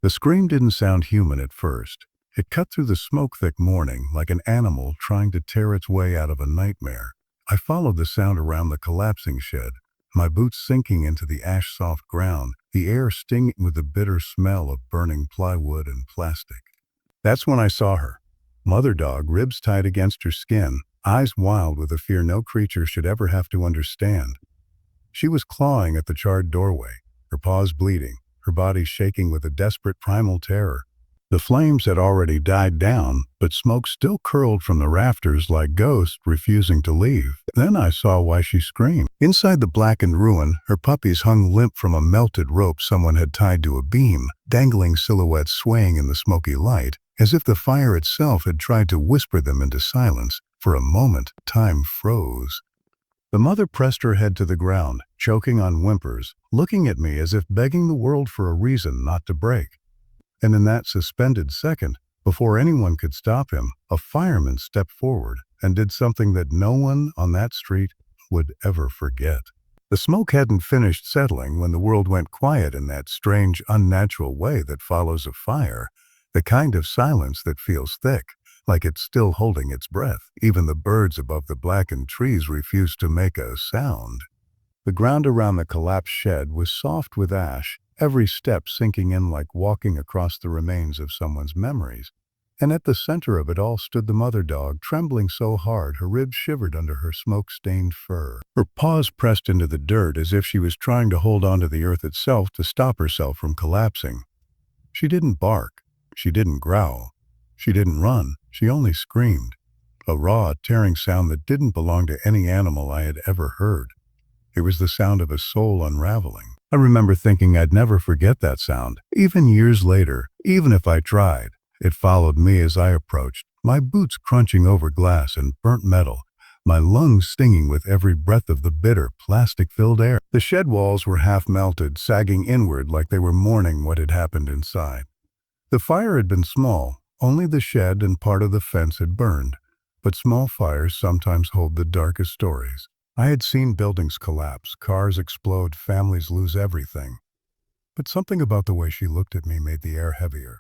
The scream didn't sound human at first. It cut through the smoke-thick morning like an animal trying to tear its way out of a nightmare. I followed the sound around the collapsing shed, my boots sinking into the ash-soft ground, the air stinging with the bitter smell of burning plywood and plastic. That's when I saw her. Mother dog, ribs tight against her skin, eyes wild with a fear no creature should ever have to understand. She was clawing at the charred doorway, her paws bleeding, her body shaking with a desperate primal terror. The flames had already died down, but smoke still curled from the rafters like ghosts refusing to leave. Then I saw why she screamed. Inside the blackened ruin, her puppies hung limp from a melted rope someone had tied to a beam, dangling silhouettes swaying in the smoky light, as if the fire itself had tried to whisper them into silence. For a moment, time froze. The mother pressed her head to the ground, choking on whimpers, looking at me as if begging the world for a reason not to break. And in that suspended second, before anyone could stop him, a fireman stepped forward and did something that no one on that street would ever forget. The smoke hadn't finished settling when the world went quiet in that strange, unnatural way that follows a fire, the kind of silence that feels thick, like it's still holding its breath. Even the birds above the blackened trees refused to make a sound. The ground around the collapsed shed was soft with ash, every step sinking in like walking across the remains of someone's memories. And at the center of it all stood the mother dog, trembling so hard her ribs shivered under her smoke-stained fur. Her paws pressed into the dirt as if she was trying to hold onto the earth itself to stop herself from collapsing. She didn't bark. She didn't growl. She didn't run. She only screamed. A raw, tearing sound that didn't belong to any animal I had ever heard. It was the sound of a soul unraveling. I remember thinking I'd never forget that sound, even years later, even if I tried. It followed me as I approached, my boots crunching over glass and burnt metal, my lungs stinging with every breath of the bitter, plastic-filled air. The shed walls were half melted, sagging inward like they were mourning what had happened inside. The fire had been small, only the shed and part of the fence had burned, but small fires sometimes hold the darkest stories. I had seen buildings collapse, cars explode, families lose everything. But something about the way she looked at me made the air heavier.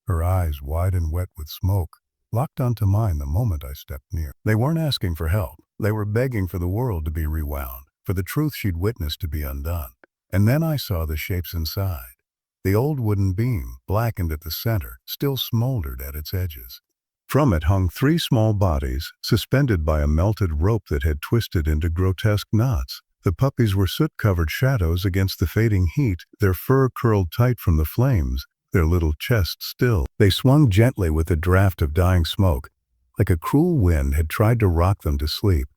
Her eyes, wide and wet with smoke, locked onto mine the moment I stepped near. They weren't asking for help. They were begging for the world to be rewound, for the truth she'd witnessed to be undone. And then I saw the shapes inside. The old wooden beam, blackened at the center, still smoldered at its edges. From it hung 3 small bodies, suspended by a melted rope that had twisted into grotesque knots. The puppies were soot-covered shadows against the fading heat, their fur curled tight from the flames, their little chests still. They swung gently with a draft of dying smoke, like a cruel wind had tried to rock them to sleep.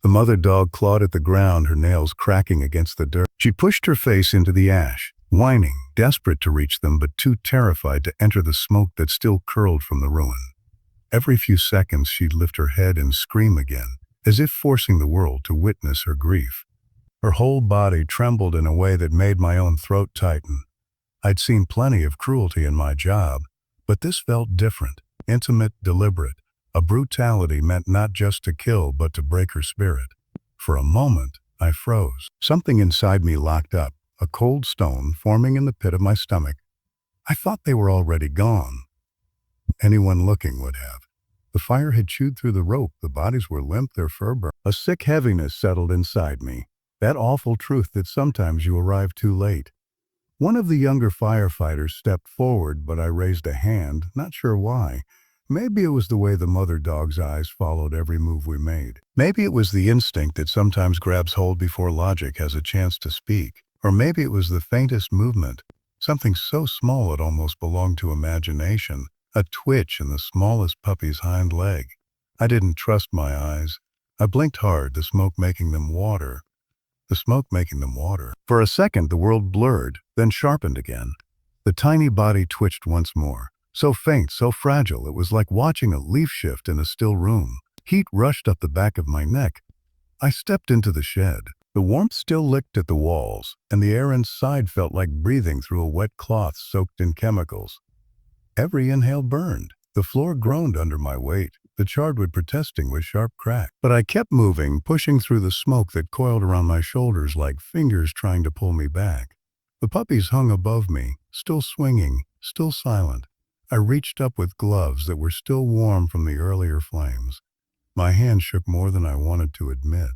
The mother dog clawed at the ground, her nails cracking against the dirt. She pushed her face into the ash, whining, desperate to reach them but too terrified to enter the smoke that still curled from the ruin. Every few seconds she'd lift her head and scream again, as if forcing the world to witness her grief. Her whole body trembled in a way that made my own throat tighten. I'd seen plenty of cruelty in my job, but this felt different, intimate, deliberate, a brutality meant not just to kill but to break her spirit. For a moment, I froze. Something inside me locked up, a cold stone forming in the pit of my stomach. I thought they were already gone. Anyone looking would have. The fire had chewed through the rope, the bodies were limp, their fur burned. A sick heaviness settled inside me, that awful truth that sometimes you arrive too late. One of the younger firefighters stepped forward, but I raised a hand, not sure why. Maybe it was the way the mother dog's eyes followed every move we made. Maybe it was the instinct that sometimes grabs hold before logic has a chance to speak. Or maybe it was the faintest movement, something so small it almost belonged to imagination, a twitch in the smallest puppy's hind leg. I didn't trust my eyes. I blinked hard, the smoke making them water. For a second, the world blurred, then sharpened again. The tiny body twitched once more. So faint, so fragile, it was like watching a leaf shift in a still room. Heat rushed up the back of my neck. I stepped into the shed. The warmth still licked at the walls, and the air inside felt like breathing through a wet cloth soaked in chemicals. Every inhale burned. The floor groaned under my weight, the charred wood protesting with sharp cracks. But I kept moving, pushing through the smoke that coiled around my shoulders like fingers trying to pull me back. The puppies hung above me, still swinging, still silent. I reached up with gloves that were still warm from the earlier flames. My hand shook more than I wanted to admit.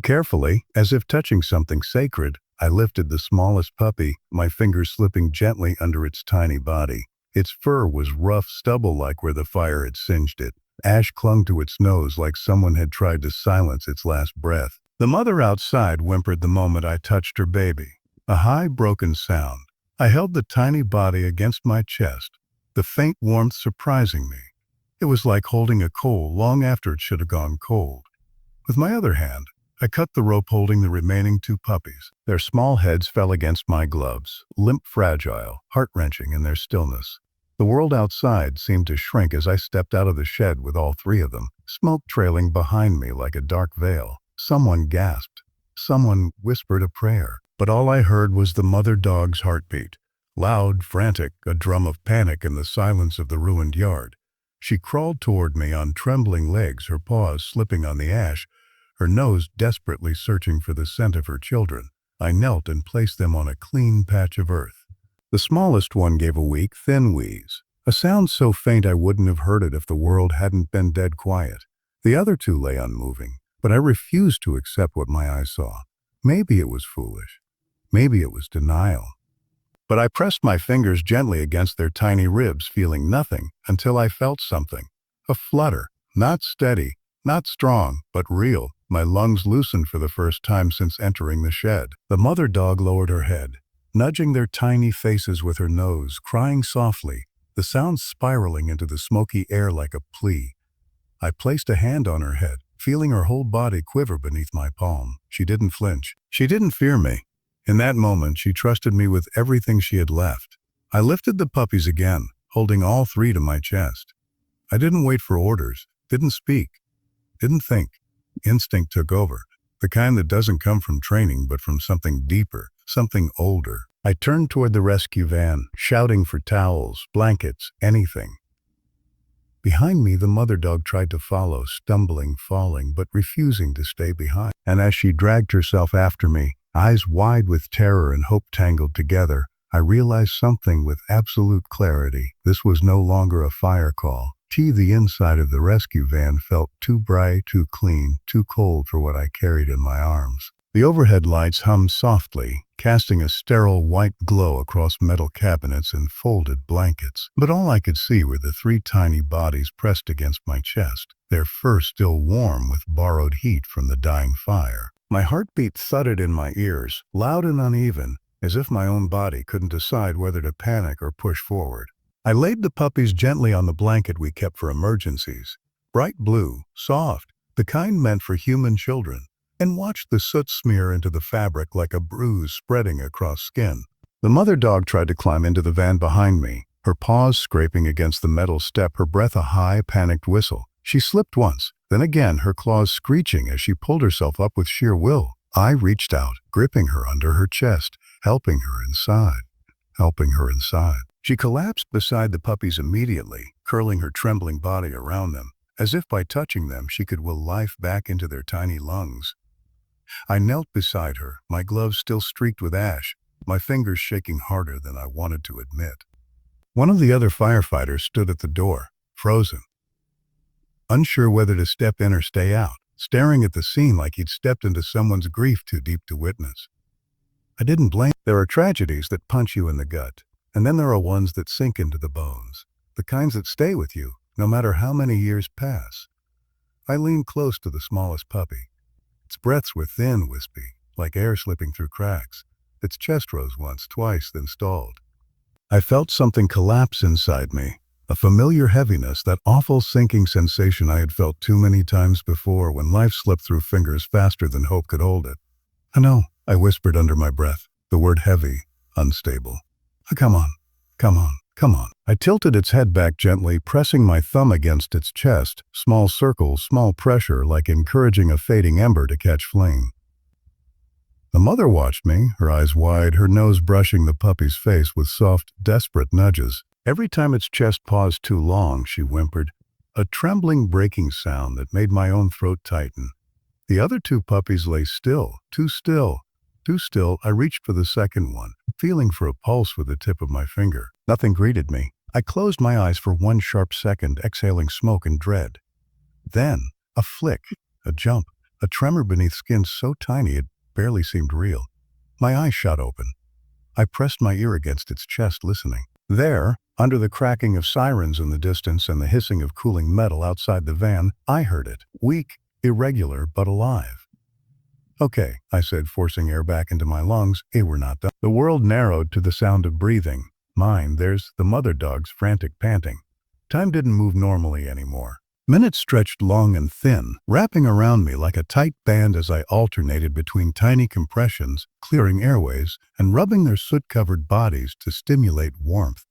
Carefully, as if touching something sacred, I lifted the smallest puppy, my fingers slipping gently under its tiny body. Its fur was rough stubble-like where the fire had singed it. Ash clung to its nose like someone had tried to silence its last breath. The mother outside whimpered the moment I touched her baby. A high, broken sound. I held the tiny body against my chest, the faint warmth surprising me. It was like holding a coal long after it should have gone cold. With my other hand, I cut the rope holding the remaining two puppies. Their small heads fell against my gloves, limp, fragile, heart-wrenching in their stillness. The world outside seemed to shrink as I stepped out of the shed with all three of them, smoke trailing behind me like a dark veil. Someone gasped. Someone whispered a prayer. But all I heard was the mother dog's heartbeat. Loud, frantic, a drum of panic in the silence of the ruined yard. She crawled toward me on trembling legs, her paws slipping on the ash, her nose desperately searching for the scent of her children. I knelt and placed them on a clean patch of earth. The smallest one gave a weak, thin wheeze, a sound so faint I wouldn't have heard it if the world hadn't been dead quiet. The other two lay unmoving, but I refused to accept what my eyes saw. Maybe it was foolish. Maybe it was denial. But I pressed my fingers gently against their tiny ribs, feeling nothing, until I felt something. A flutter, not steady, not strong, but real. My lungs loosened for the first time since entering the shed. The mother dog lowered her head, nudging their tiny faces with her nose, crying softly, the sound spiraling into the smoky air like a plea. I placed a hand on her head, feeling her whole body quiver beneath my palm. She didn't flinch. She didn't fear me. In that moment, she trusted me with everything she had left. I lifted the puppies again, holding all three to my chest. I didn't wait for orders, didn't speak, didn't think. Instinct took over, the kind that doesn't come from training but from something deeper, something older. I turned toward the rescue van, shouting for towels, blankets, anything. Behind me, the mother dog tried to follow, stumbling, falling, but refusing to stay behind. And as she dragged herself after me, eyes wide with terror and hope tangled together, I realized something with absolute clarity. This was no longer a fire call. The inside of the rescue van felt too bright, too clean, too cold for what I carried in my arms. The overhead lights hummed softly, casting a sterile white glow across metal cabinets and folded blankets. But all I could see were the three tiny bodies pressed against my chest, their fur still warm with borrowed heat from the dying fire. My heartbeat thudded in my ears, loud and uneven, as if my own body couldn't decide whether to panic or push forward. I laid the puppies gently on the blanket we kept for emergencies, bright blue, soft, the kind meant for human children, and watched the soot smear into the fabric like a bruise spreading across skin. The mother dog tried to climb into the van behind me, her paws scraping against the metal step, her breath a high, panicked whistle. She slipped once, then again, her claws screeching as she pulled herself up with sheer will. I reached out, gripping her under her chest, helping her inside. She collapsed beside the puppies immediately, curling her trembling body around them, as if by touching them she could will life back into their tiny lungs. I knelt beside her, my gloves still streaked with ash, my fingers shaking harder than I wanted to admit. One of the other firefighters stood at the door, frozen, unsure whether to step in or stay out, staring at the scene like he'd stepped into someone's grief too deep to witness. I didn't blame. There are tragedies that punch you in the gut, and then there are ones that sink into the bones, the kinds that stay with you, no matter how many years pass. I leaned close to the smallest puppy. Its breaths were thin, wispy, like air slipping through cracks. Its chest rose once, twice, then stalled. I felt something collapse inside me, a familiar heaviness, that awful sinking sensation I had felt too many times before when life slipped through fingers faster than hope could hold it. I know, I whispered under my breath, the word heavy, unstable. Come on, come on, come on. I tilted its head back gently, pressing my thumb against its chest, small circles, small pressure, like encouraging a fading ember to catch flame. The mother watched me, her eyes wide, her nose brushing the puppy's face with soft, desperate nudges. Every time its chest paused too long, she whimpered, a trembling, breaking sound that made my own throat tighten. The other two puppies lay still, too Too still, I reached for the second one, feeling for a pulse with the tip of my finger. Nothing greeted me. I closed my eyes for one sharp second, exhaling smoke and dread. Then, a flick, a jump, a tremor beneath skin so tiny it barely seemed real. My eyes shot open. I pressed my ear against its chest, listening. There, under the cracking of sirens in the distance and the hissing of cooling metal outside the van, I heard it. Weak, irregular, but alive. Okay, I said, forcing air back into my lungs. Hey, we're not done. The world narrowed to the sound of breathing. Mine, there's the mother dog's frantic panting. Time didn't move normally anymore. Minutes stretched long and thin, wrapping around me like a tight band as I alternated between tiny compressions, clearing airways, and rubbing their soot-covered bodies to stimulate warmth.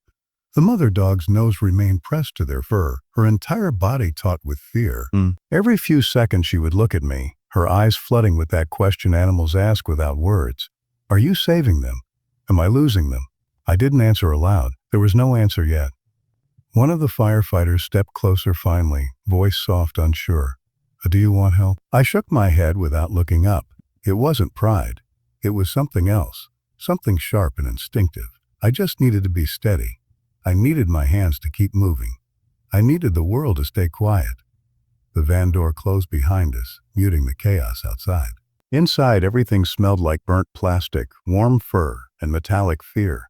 The mother dog's nose remained pressed to their fur, her entire body taut with fear. Every few seconds she would look at me, her eyes flooding with that question animals ask without words. Are you saving them? Am I losing them? I didn't answer aloud. There was no answer yet. One of the firefighters stepped closer finally, voice soft, unsure. Do you want help? I shook my head without looking up. It wasn't pride. It was something else, something sharp and instinctive. I just needed to be steady. I needed my hands to keep moving. I needed the world to stay quiet. The van door closed behind us, muting the chaos outside. Inside, everything smelled like burnt plastic, warm fur, and metallic fear.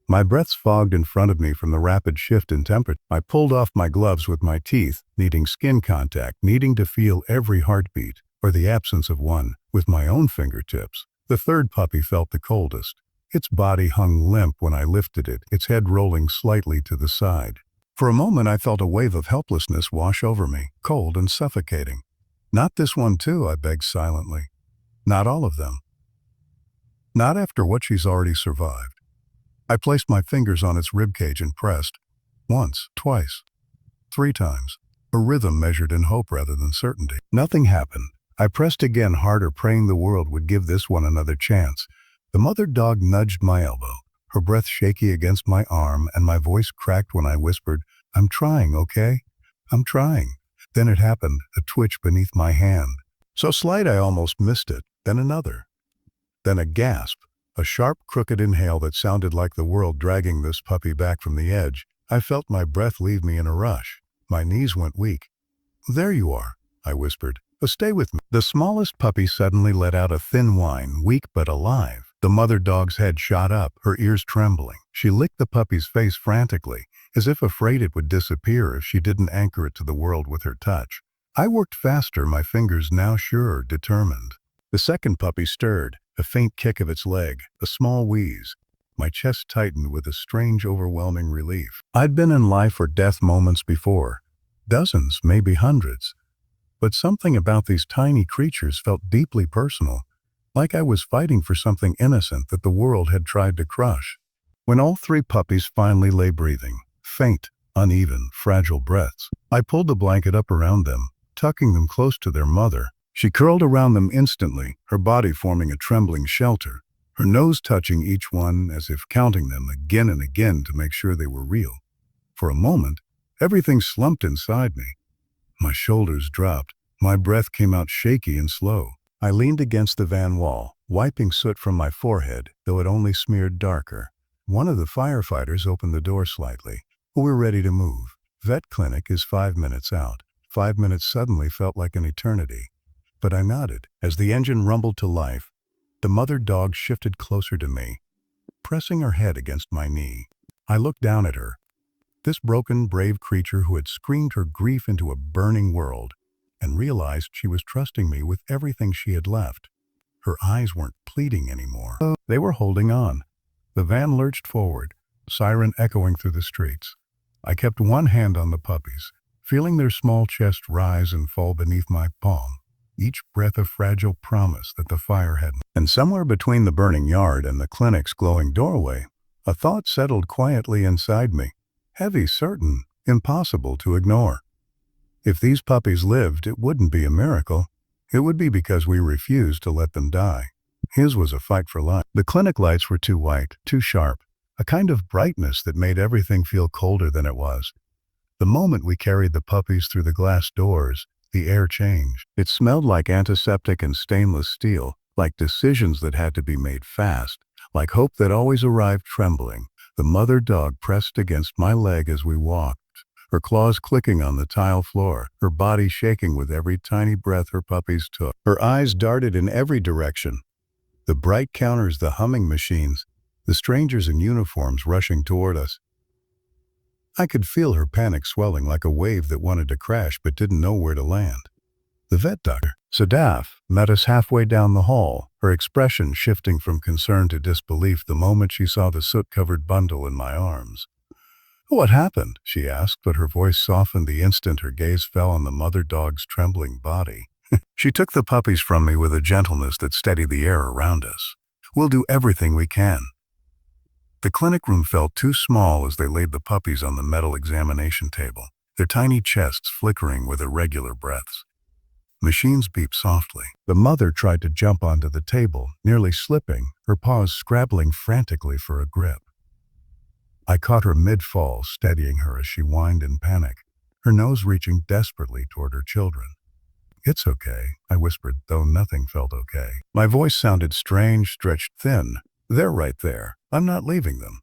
My breath fogged in front of me from the rapid shift in temperature. I pulled off my gloves with my teeth, needing skin contact, needing to feel every heartbeat, or the absence of one, with my own fingertips. The third puppy felt the coldest. Its body hung limp when I lifted it, its head rolling slightly to the side. For a moment I felt a wave of helplessness wash over me, cold and suffocating. Not this one too, I begged silently. Not all of them. Not after what she's already survived. I placed my fingers on its ribcage and pressed. Once, twice, 3 times. A rhythm measured in hope rather than certainty. Nothing happened. I pressed again, harder, praying the world would give this one another chance. The mother dog nudged my elbow, her breath shaky against my arm, and my voice cracked when I whispered, I'm trying, okay? I'm trying. Then it happened, a twitch beneath my hand. So slight I almost missed it. Then another. Then a gasp. A sharp, crooked inhale that sounded like the world dragging this puppy back from the edge. I felt my breath leave me in a rush. My knees went weak. There you are, I whispered. Stay with me. The smallest puppy suddenly let out a thin whine, weak but alive. The mother dog's head shot up, her ears trembling. She licked the puppy's face frantically, as if afraid it would disappear if she didn't anchor it to the world with her touch. I worked faster, my fingers now sure, determined. The second puppy stirred. A faint kick of its leg, a small wheeze. My chest tightened with a strange, overwhelming relief. I'd been in life or death moments before. Dozens, maybe hundreds. But something about these tiny creatures felt deeply personal, like I was fighting for something innocent that the world had tried to crush. When all 3 puppies finally lay breathing, faint, uneven, fragile breaths, I pulled the blanket up around them, tucking them close to their mother. She curled around them instantly, her body forming a trembling shelter, her nose touching each one as if counting them again and again to make sure they were real. For a moment, everything slumped inside me. My shoulders dropped. My breath came out shaky and slow. I leaned against the van wall, wiping soot from my forehead, though it only smeared darker. One of the firefighters opened the door slightly. We're ready to move. Vet clinic is 5 minutes out. 5 minutes suddenly felt like an eternity. But I nodded. As the engine rumbled to life, the mother dog shifted closer to me, pressing her head against my knee. I looked down at her, this broken, brave creature who had screamed her grief into a burning world, and realized she was trusting me with everything she had left. Her eyes weren't pleading anymore. They were holding on. The van lurched forward, siren echoing through the streets. I kept one hand on the puppies, feeling their small chest rise and fall beneath my palm. Each breath a fragile promise that the fire hadn't. And somewhere between the burning yard and the clinic's glowing doorway, a thought settled quietly inside me. Heavy, certain, impossible to ignore. If these puppies lived, it wouldn't be a miracle. It would be because we refused to let them die. His was a fight for life. The clinic lights were too white, too sharp, a kind of brightness that made everything feel colder than it was. The moment we carried the puppies through the glass doors, the air changed. It smelled like antiseptic and stainless steel, like decisions that had to be made fast, like hope that always arrived trembling. The mother dog pressed against my leg as we walked, her claws clicking on the tile floor, her body shaking with every tiny breath her puppies took. Her eyes darted in every direction. The bright counters, the humming machines, the strangers in uniforms rushing toward us. I could feel her panic swelling like a wave that wanted to crash but didn't know where to land. The vet doctor, Sadaf, met us halfway down the hall, her expression shifting from concern to disbelief the moment she saw the soot-covered bundle in my arms. "What happened?" she asked, but her voice softened the instant her gaze fell on the mother dog's trembling body. She took the puppies from me with a gentleness that steadied the air around us. "We'll do everything we can." The clinic room felt too small as they laid the puppies on the metal examination table, their tiny chests flickering with irregular breaths. Machines beeped softly. The mother tried to jump onto the table, nearly slipping, her paws scrabbling frantically for a grip. I caught her mid-fall, steadying her as she whined in panic, her nose reaching desperately toward her children. "It's okay," I whispered, though nothing felt okay. My voice sounded strange, stretched thin. "They're right there. I'm not leaving them."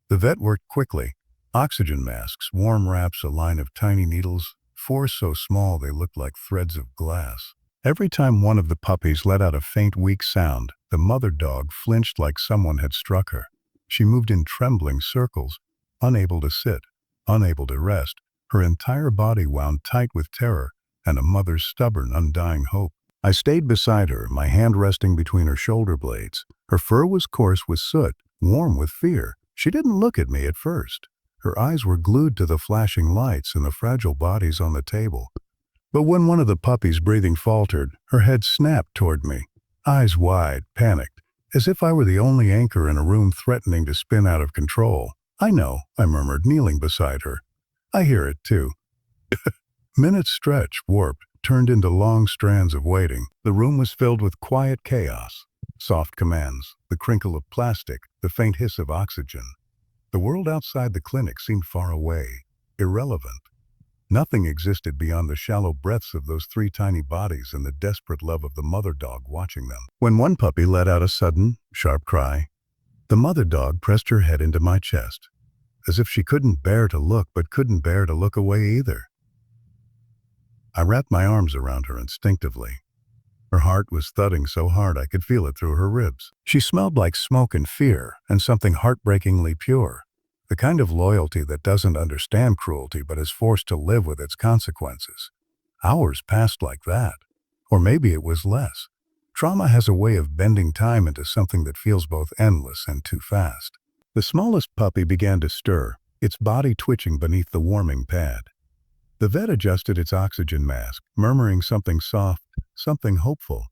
The vet worked quickly. Oxygen masks, warm wraps, a line of tiny needles, 4 so small they looked like threads of glass. Every time one of the puppies let out a faint, weak sound, the mother dog flinched like someone had struck her. She moved in trembling circles, unable to sit, unable to rest, her entire body wound tight with terror and a mother's stubborn, undying hope. I stayed beside her, my hand resting between her shoulder blades. Her fur was coarse with soot, warm with fear. She didn't look at me at first. Her eyes were glued to the flashing lights and the fragile bodies on the table. But when one of the puppies' breathing faltered, her head snapped toward me, eyes wide, panicked, as if I were the only anchor in a room threatening to spin out of control. "I know," I murmured, kneeling beside her. "I hear it, too." Minutes stretched, warped, turned into long strands of waiting. The room was filled with quiet chaos. Soft commands, the crinkle of plastic, the faint hiss of oxygen. The world outside the clinic seemed far away, irrelevant. Nothing existed beyond the shallow breaths of those 3 tiny bodies and the desperate love of the mother dog watching them. When one puppy let out a sudden, sharp cry, the mother dog pressed her head into my chest, as if she couldn't bear to look but couldn't bear to look away either. I wrapped my arms around her instinctively. Her heart was thudding so hard I could feel it through her ribs. She smelled like smoke and fear, and something heartbreakingly pure. The kind of loyalty that doesn't understand cruelty but is forced to live with its consequences. Hours passed like that. Or maybe it was less. Trauma has a way of bending time into something that feels both endless and too fast. The smallest puppy began to stir, its body twitching beneath the warming pad. The vet adjusted its oxygen mask, murmuring something soft, something hopeful.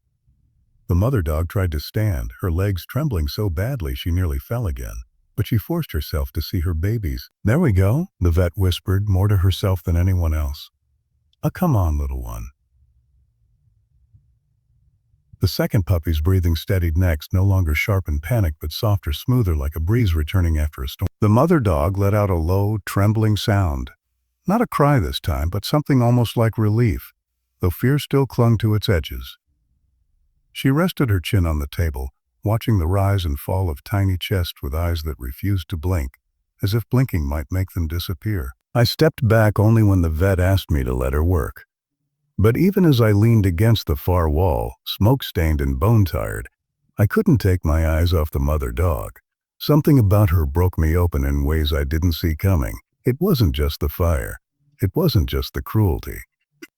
The mother dog tried to stand, her legs trembling so badly she nearly fell again. But she forced herself to see her babies. "There we go," the vet whispered, more to herself than anyone else. Come on, little one." The second puppy's breathing steadied next, no longer sharp and panicked, but softer, smoother, like a breeze returning after a storm. The mother dog let out a low, trembling sound. Not a cry this time, but something almost like relief, though fear still clung to its edges. She rested her chin on the table, watching the rise and fall of tiny chests with eyes that refused to blink, as if blinking might make them disappear. I stepped back only when the vet asked me to let her work. But even as I leaned against the far wall, smoke-stained and bone-tired, I couldn't take my eyes off the mother dog. Something about her broke me open in ways I didn't see coming. It wasn't just the fire. It wasn't just the cruelty.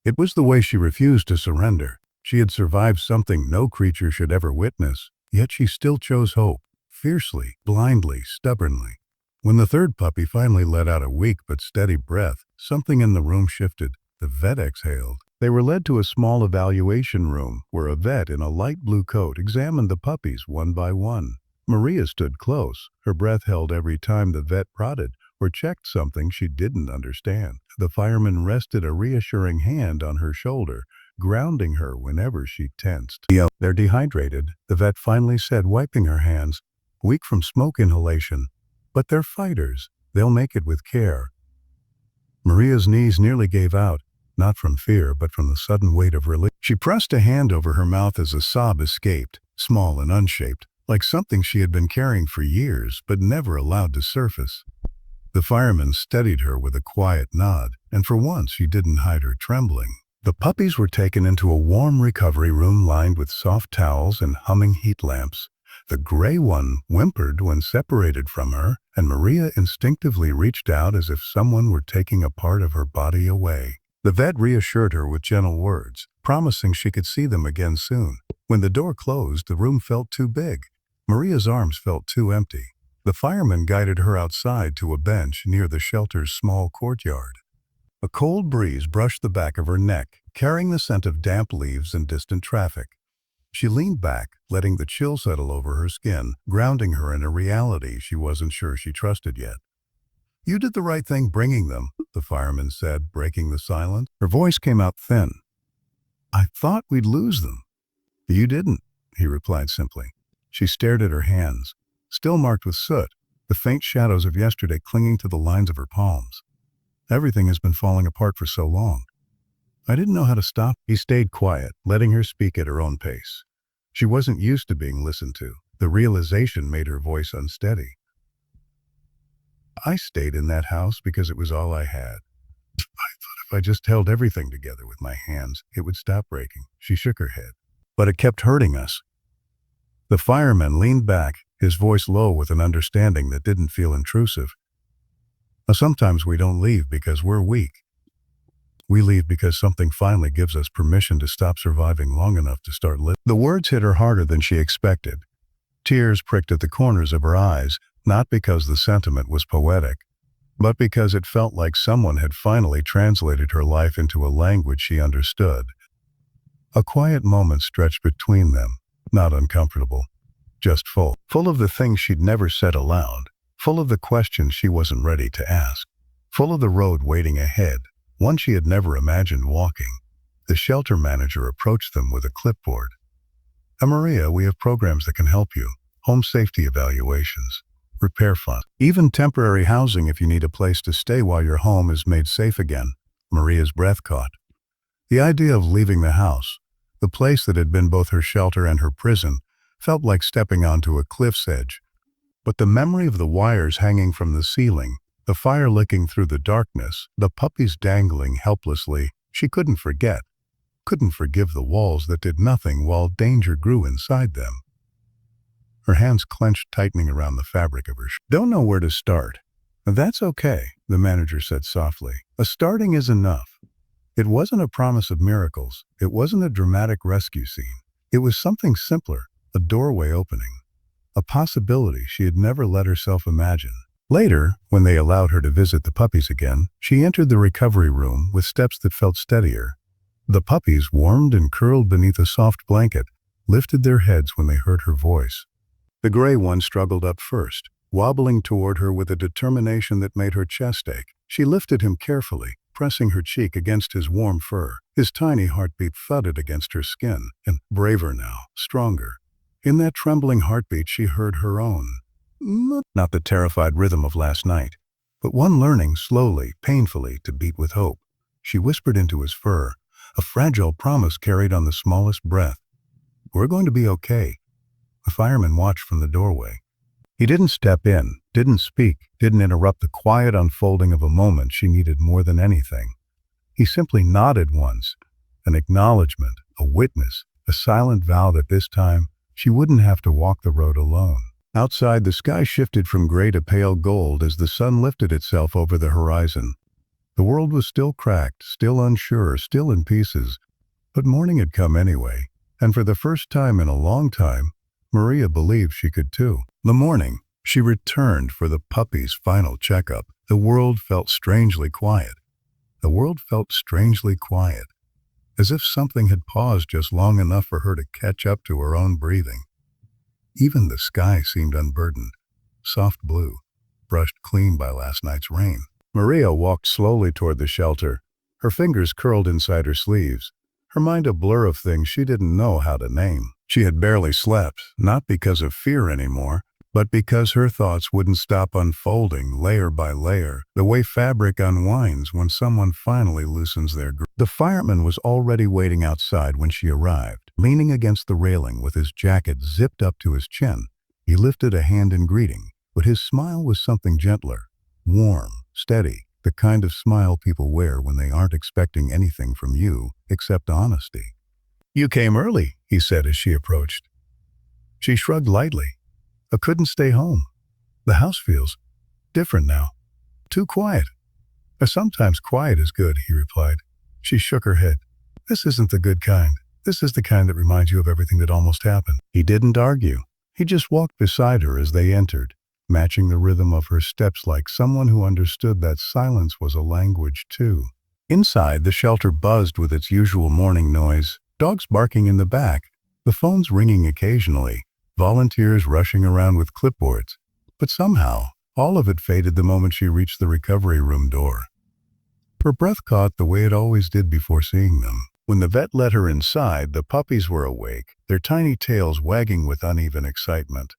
It was the way she refused to surrender. She had survived something no creature should ever witness, yet she still chose hope, fiercely, blindly, stubbornly. When the third puppy finally let out a weak but steady breath, something in the room shifted. The vet exhaled. They were led to a small evaluation room where a vet in a light blue coat examined the puppies one by one. Maria stood close, her breath held every time the vet prodded or checked something she didn't understand. The fireman rested a reassuring hand on her shoulder, grounding her whenever she tensed. "They're dehydrated," the vet finally said, wiping her hands, weak from smoke inhalation. "But they're fighters. They'll make it with care." Maria's knees nearly gave out, not from fear, but from the sudden weight of relief. She pressed a hand over her mouth as a sob escaped, small and unshaped, like something she had been carrying for years but never allowed to surface. The fireman steadied her with a quiet nod, and for once she didn't hide her trembling. The puppies were taken into a warm recovery room lined with soft towels and humming heat lamps. The gray one whimpered when separated from her, and Maria instinctively reached out as if someone were taking a part of her body away. The vet reassured her with gentle words, promising she could see them again soon. When the door closed, the room felt too big. Maria's arms felt too empty. The fireman guided her outside to a bench near the shelter's small courtyard. A cold breeze brushed the back of her neck, carrying the scent of damp leaves and distant traffic. She leaned back, letting the chill settle over her skin, grounding her in a reality she wasn't sure she trusted yet. "You did the right thing bringing them," the fireman said, breaking the silence. Her voice came out thin. "I thought we'd lose them." "You didn't," he replied simply. She stared at her hands, still marked with soot, the faint shadows of yesterday clinging to the lines of her palms. "Everything has been falling apart for so long. I didn't know how to stop." He stayed quiet, letting her speak at her own pace. She wasn't used to being listened to. The realization made her voice unsteady. "I stayed in that house because it was all I had. I thought if I just held everything together with my hands, it would stop breaking." She shook her head. "But it kept hurting us." The fireman leaned back, his voice low with an understanding that didn't feel intrusive. "Sometimes we don't leave because we're weak. We leave because something finally gives us permission to stop surviving long enough to start living." The words hit her harder than she expected. Tears pricked at the corners of her eyes, not because the sentiment was poetic, but because it felt like someone had finally translated her life into a language she understood. A quiet moment stretched between them, not uncomfortable, just full. Full of the things she'd never said aloud, full of the questions she wasn't ready to ask, full of the road waiting ahead, one she had never imagined walking. The shelter manager approached them with a clipboard. "Maria, we have programs that can help you. Home safety evaluations, repair funds, even temporary housing if you need a place to stay while your home is made safe again." Maria's breath caught. The idea of leaving the house, the place that had been both her shelter and her prison, felt like stepping onto a cliff's edge. But the memory of the wires hanging from the ceiling, the fire licking through the darkness, the puppies dangling helplessly, she couldn't forget. Couldn't forgive the walls that did nothing while danger grew inside them. Her hands clenched, tightening around the fabric of her shirt. "Don't know where to start." "That's okay," the manager said softly. "A starting is enough." It wasn't a promise of miracles. It wasn't a dramatic rescue scene. It was something simpler, a doorway opening, a possibility she had never let herself imagine. Later, when they allowed her to visit the puppies again, she entered the recovery room with steps that felt steadier. The puppies, warmed and curled beneath a soft blanket, lifted their heads when they heard her voice. The gray one struggled up first, wobbling toward her with a determination that made her chest ache. She lifted him carefully, pressing her cheek against his warm fur. His tiny heartbeat thudded against her skin, and braver now, stronger. In that trembling heartbeat she heard her own. Not the terrified rhythm of last night, but one learning slowly, painfully, to beat with hope. She whispered into his fur, a fragile promise carried on the smallest breath. "We're going to be okay." The fireman watched from the doorway. He didn't step in, didn't speak, didn't interrupt the quiet unfolding of a moment she needed more than anything. He simply nodded once, an acknowledgement, a witness, a silent vow that this time she wouldn't have to walk the road alone. Outside, the sky shifted from gray to pale gold as the sun lifted itself over the horizon. The world was still cracked, still unsure, still in pieces, but morning had come anyway, and for the first time in a long time, Maria believed she could too. The morning, she returned for the puppy's final checkup. The world felt strangely quiet. The world felt strangely quiet, as if something had paused just long enough for her to catch up to her own breathing. Even the sky seemed unburdened, soft blue, brushed clean by last night's rain. Maria walked slowly toward the shelter, her fingers curled inside her sleeves, her mind a blur of things she didn't know how to name. She had barely slept, not because of fear anymore, but because her thoughts wouldn't stop unfolding layer by layer, the way fabric unwinds when someone finally loosens their grip. The fireman was already waiting outside when she arrived. Leaning against the railing with his jacket zipped up to his chin, he lifted a hand in greeting, but his smile was something gentler, warm, steady, the kind of smile people wear when they aren't expecting anything from you except honesty. "You came early," he said as she approached. She shrugged lightly. "I couldn't stay home. The house feels different now. Too quiet." "Sometimes quiet is good," he replied. She shook her head. "This isn't the good kind. This is the kind that reminds you of everything that almost happened." He didn't argue. He just walked beside her as they entered, matching the rhythm of her steps like someone who understood that silence was a language too. Inside, the shelter buzzed with its usual morning noise, dogs barking in the back, the phones ringing occasionally, volunteers rushing around with clipboards. But somehow, all of it faded the moment she reached the recovery room door. Her breath caught the way it always did before seeing them. When the vet let her inside, the puppies were awake, their tiny tails wagging with uneven excitement.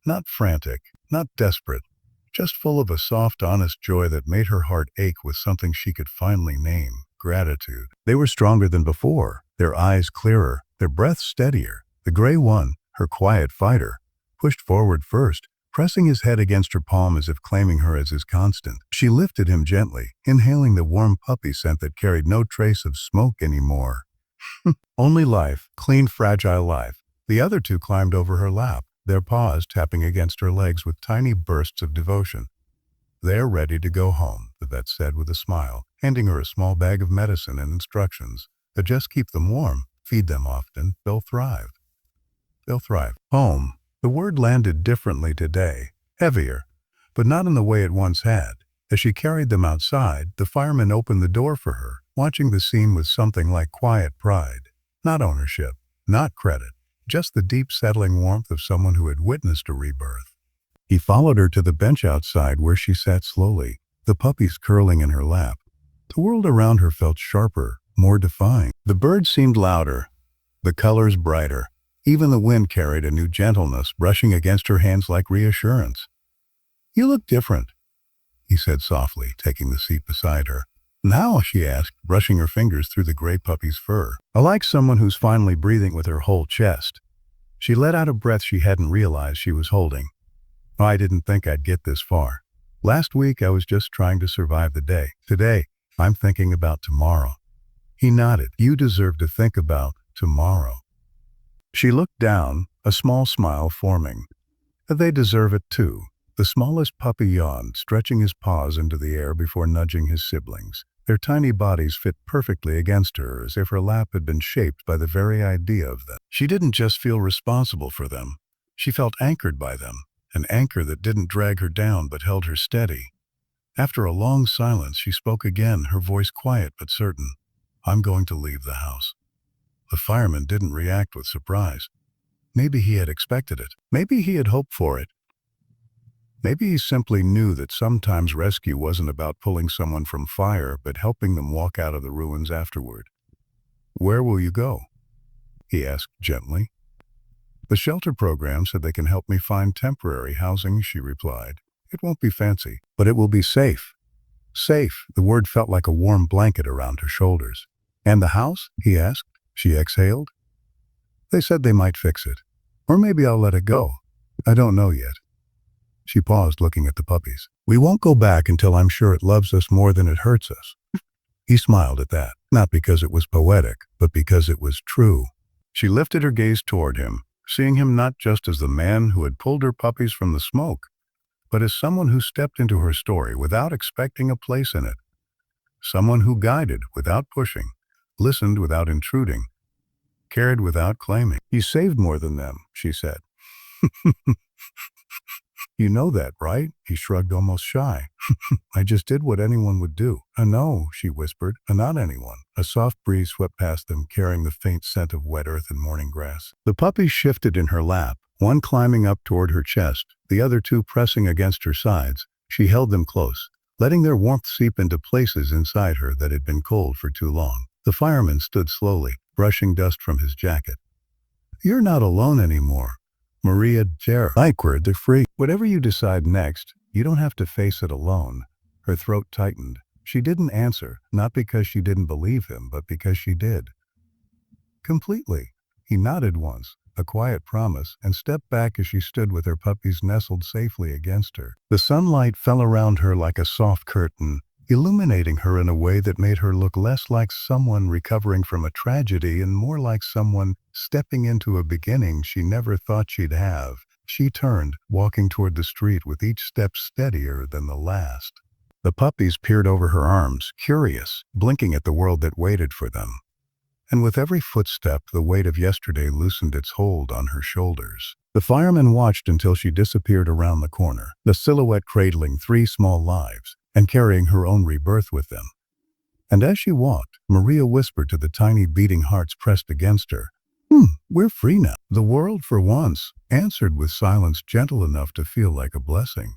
Not frantic, not desperate, just full of a soft, honest joy that made her heart ache with something she could finally name: gratitude. They were stronger than before, their eyes clearer, their breath steadier. The gray one, her quiet fighter, pushed forward first, pressing his head against her palm as if claiming her as his constant. She lifted him gently, inhaling the warm puppy scent that carried no trace of smoke anymore. Only life, clean, fragile life. The other two climbed over her lap, their paws tapping against her legs with tiny bursts of devotion. "They're ready to go home," the vet said with a smile, handing her a small bag of medicine and instructions. "Just keep them warm, feed them often, they'll thrive." They'll thrive. Home. The word landed differently today, heavier, but not in the way it once had. As she carried them outside, the fireman opened the door for her, watching the scene with something like quiet pride. Not ownership, not credit, just the deep settling warmth of someone who had witnessed a rebirth. He followed her to the bench outside where she sat slowly, the puppies curling in her lap. The world around her felt sharper, more defined. The birds seemed louder, the colors brighter. Even the wind carried a new gentleness, brushing against her hands like reassurance. "You look different," he said softly, taking the seat beside her. "Now?" she asked, brushing her fingers through the gray puppy's fur. "I like someone who's finally breathing with her whole chest." She let out a breath she hadn't realized she was holding. "I didn't think I'd get this far. Last week I was just trying to survive the day. Today, I'm thinking about tomorrow." He nodded. "You deserve to think about tomorrow." She looked down, a small smile forming. "They deserve it too." The smallest puppy yawned, stretching his paws into the air before nudging his siblings. Their tiny bodies fit perfectly against her, as if her lap had been shaped by the very idea of them. She didn't just feel responsible for them. She felt anchored by them, an anchor that didn't drag her down but held her steady. After a long silence, she spoke again, her voice quiet but certain. "I'm going to leave the house." The fireman didn't react with surprise. Maybe he had expected it. Maybe he had hoped for it. Maybe he simply knew that sometimes rescue wasn't about pulling someone from fire, but helping them walk out of the ruins afterward. "Where will you go?" he asked gently. "The shelter program said they can help me find temporary housing," she replied. "It won't be fancy, but it will be safe." Safe. The word felt like a warm blanket around her shoulders. "And the house?" he asked. She exhaled. "They said they might fix it. Or maybe I'll let it go. I don't know yet." She paused, looking at the puppies. "We won't go back until I'm sure it loves us more than it hurts us." He smiled at that, not because it was poetic, but because it was true. She lifted her gaze toward him, seeing him not just as the man who had pulled her puppies from the smoke, but as someone who stepped into her story without expecting a place in it. Someone who guided without pushing, listened without intruding, cared without claiming. "You saved more than them," she said. "You know that, right?" He shrugged, almost shy. "I just did what anyone would do." "No," she whispered, "not anyone." A soft breeze swept past them, carrying the faint scent of wet earth and morning grass. The puppies shifted in her lap, one climbing up toward her chest, the other two pressing against her sides. She held them close, letting their warmth seep into places inside her that had been cold for too long. The fireman stood slowly, brushing dust from his jacket. "You're not alone anymore, Maria Jer. Backward to free. Whatever you decide next, you don't have to face it alone." Her throat tightened. She didn't answer, not because she didn't believe him, but because she did. "Completely." He nodded once, a quiet promise, and stepped back as she stood with her puppies nestled safely against her. The sunlight fell around her like a soft curtain, illuminating her in a way that made her look less like someone recovering from a tragedy and more like someone stepping into a beginning she never thought she'd have. She turned, walking toward the street with each step steadier than the last. The puppies peered over her arms, curious, blinking at the world that waited for them. And with every footstep, the weight of yesterday loosened its hold on her shoulders. The fireman watched until she disappeared around the corner, the silhouette cradling 3 small lives and carrying her own rebirth with them. And as she walked, Maria whispered to the tiny beating hearts pressed against her, we're free now." The world, for once, answered with silence gentle enough to feel like a blessing.